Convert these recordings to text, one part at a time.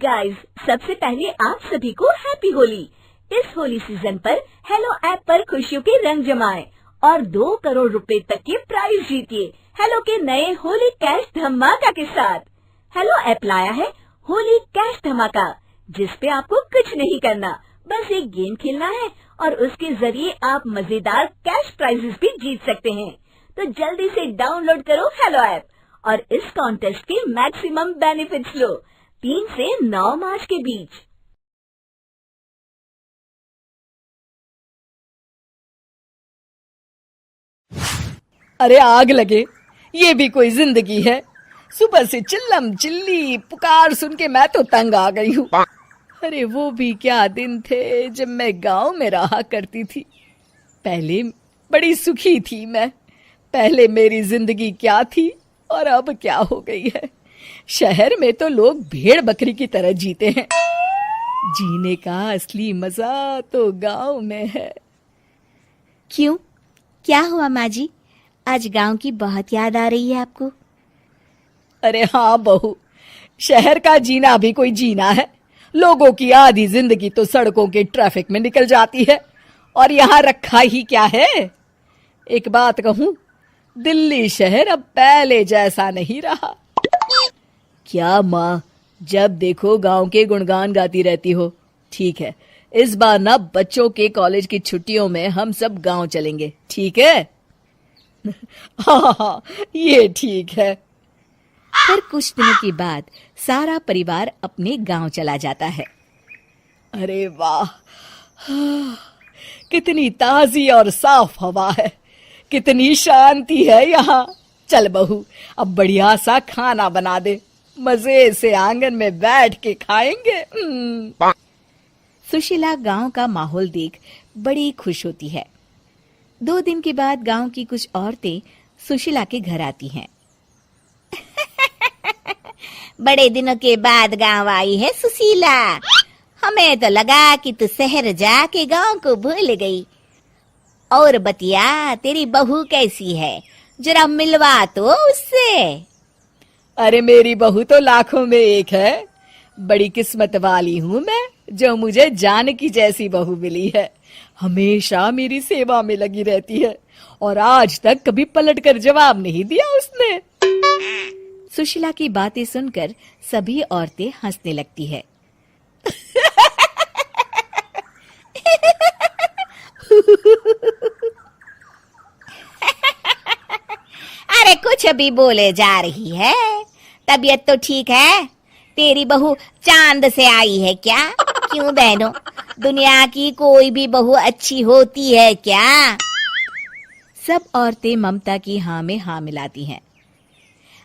Guys, सबसे पहले आप सभी को हैप्पी होली। इस होली सीजन पर हेलो ऐप पर खुशियों के रंग जमाएं और 2 करोड़ रुपए तक के प्राइज जीतिए हेलो के नए होली कैश धमाका के साथ। हेलो ऐप लाया है होली कैश धमाका, जिस पे आपको कुछ नहीं करना, बस एक गेम खेलना है और उसके जरिए आप मजेदार कैश प्राइजेस भी जीत सकते हैं। तो जल्दी से डाउनलोड करो हेलो ऐप और इस कॉन्टेस्ट के मैक्सिमम बेनिफिट्स लो 3 से 9 मार्च के बीच। अरे आग लगे, ये भी कोई जिंदगी है। सुबह से चिल्लम चिल्ली पुकार सुन के मैं तो तंग आ गई हूँ। अरे वो भी क्या दिन थे जब मैं गांव में रहा करती थी। पहले बड़ी सुखी थी मैं। पहले मेरी जिंदगी क्या थी और अब क्या हो गई है। शहर में तो लोग भेड़ बकरी की तरह जीते हैं। जीने का असली मजा तो गांव में है। क्यों, क्या हुआ माँ जी? आज गांव की बहुत याद आ रही है आपको? अरे हाँ बहू, शहर का जीना भी कोई जीना है। लोगों की आधी जिंदगी तो सड़कों के ट्रैफिक में निकल जाती है और यहाँ रखा ही क्या है। एक बात कहूँ, दिल्ली शहर अब पहले जैसा नहीं रहा। क्या माँ, जब देखो गांव के गुणगान गाती रहती हो। ठीक है, इस बार ना बच्चों के कॉलेज की छुट्टियों में हम सब गांव चलेंगे, ठीक है? हाँ, ये ठीक है। फिर कुछ दिनों के बाद सारा परिवार अपने गांव चला जाता है। अरे वाह, कितनी ताजी और साफ हवा है, कितनी शांति है यहाँ। चल बहू, अब बढ़िया सा खाना बना दे, मजे से आंगन में बैठ के खाएंगे। सुशीला गांव का माहौल देख बड़ी खुश होती है। 2 दिन के बाद गांव की कुछ औरतें सुशीला के घर आती हैं। बड़े दिनों के बाद गांव आई है सुशीला। हमें तो लगा कि तू शहर जाके गांव को भूल गई। और बतिया, तेरी बहू कैसी है? जरा मिलवा तो उससे। अरे मेरी बहू तो लाखों में एक है। बड़ी किस्मत वाली हूँ मैं जो मुझे जानकी जैसी बहू मिली है। हमेशा मेरी सेवा में लगी रहती है और आज तक कभी पलटकर जवाब नहीं दिया उसने। सुशीला की बातें सुनकर सभी औरतें हंसने लगती है। अरे कुछ भी बोले जा रही है। तबीयत तो ठीक है? तेरी बहू चांद से आई है क्या? क्यों बहनों, दुनिया की कोई भी बहू अच्छी होती है क्या? सब औरतें ममता की हाँ में हाँ मिलाती हैं।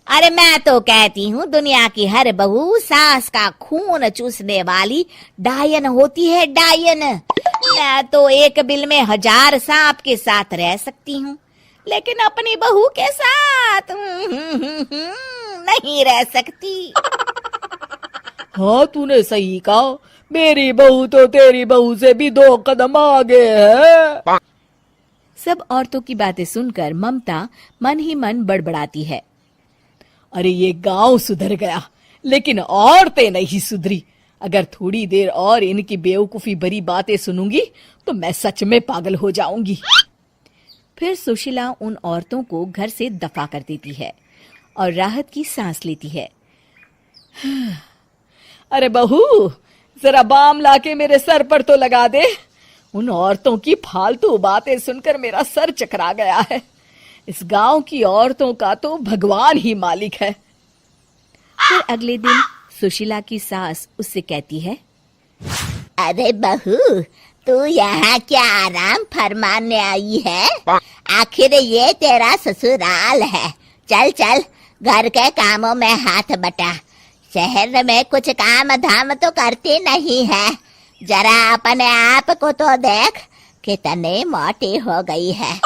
अरे मैं तो कहती हूँ दुनिया की हर बहू सास का खून चूसने वाली डायन होती है, डायन। मैं तो एक बिल में 1000 सांप के साथ रह सकती हूँ, लेकिन अपनी बहू के साथ नहीं रह सकती। हाँ, तूने सही कहा। मेरी बहू तो तेरी बहू से भी 2 कदम आगे है। सब औरतों की बातें सुनकर ममता मन ही मन बड़बड़ाती है। अरे ये गांव सुधर गया, लेकिन औरतें नहीं सुधरी। अगर थोड़ी देर और इनकी बेवकूफी भरी बातें सुनूंगी तो मैं सच में पागल हो जाऊंगी। फिर सुशीला उन औरतों को घर से दफा कर देती है और राहत की सांस लेती है। अरे बहू, जरा बाम लाके मेरे सर पर तो लगा दे। उन औरतों की फालतू बातें सुनकर मेरा सर चकरा गया है। इस गांव की औरतों का तो भगवान ही मालिक है। फिर अगले दिन सुशीला की सास उससे कहती है, अरे बहू, तू यहाँ क्या आराम फरमाने आई है? आखिर ये तेरा ससुराल है। चल चल, घर के कामों में हाथ बटा। शहर में कुछ काम धाम तो करती नहीं है। जरा अपने आप को तो देख, कितनी मोटी हो गई है।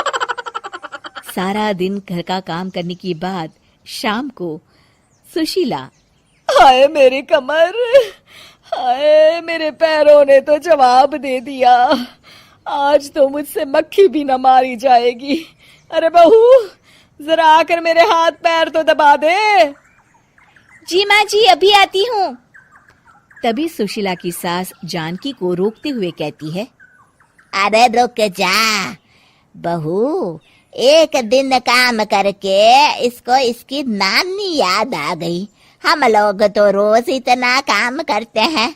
सारा दिन घर का काम करने के बाद शाम को सुशीला, हाय मेरी कमर, हाय मेरे पैरों ने तो जवाब दे दिया। आज तो मुझसे मक्खी भी न मारी जाएगी। अरे बहू, जरा आकर मेरे हाथ पैर तो दबा दे। जी माँ जी, अभी आती हूँ। तभी सुशीला की सास जानकी को रोकते हुए कहती है, अरे रुक जा बहू, एक दिन काम करके इसको इसकी नानी याद आ गई। हम लोग तो रोज इतना काम करते हैं,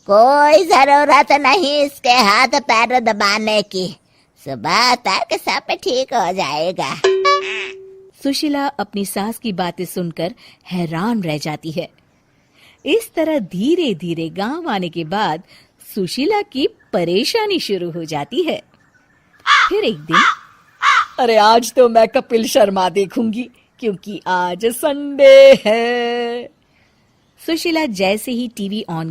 कोई जरूरत नहीं इसके हाथ पैर दबाने की, सुबह तक सब ठीक हो जाएगा। सुशीला अपनी सास की बातें सुनकर हैरान रह जाती है। इस तरह धीरे धीरे गांव आने के बाद सुशीला की परेशानी शुरू हो जाती है। फिर एक दिन, अरे आज तो मैं कपिल शर्मा देखूंगी क्योंकि आज संडे है। सुशीला जैसे ही टीवी ऑन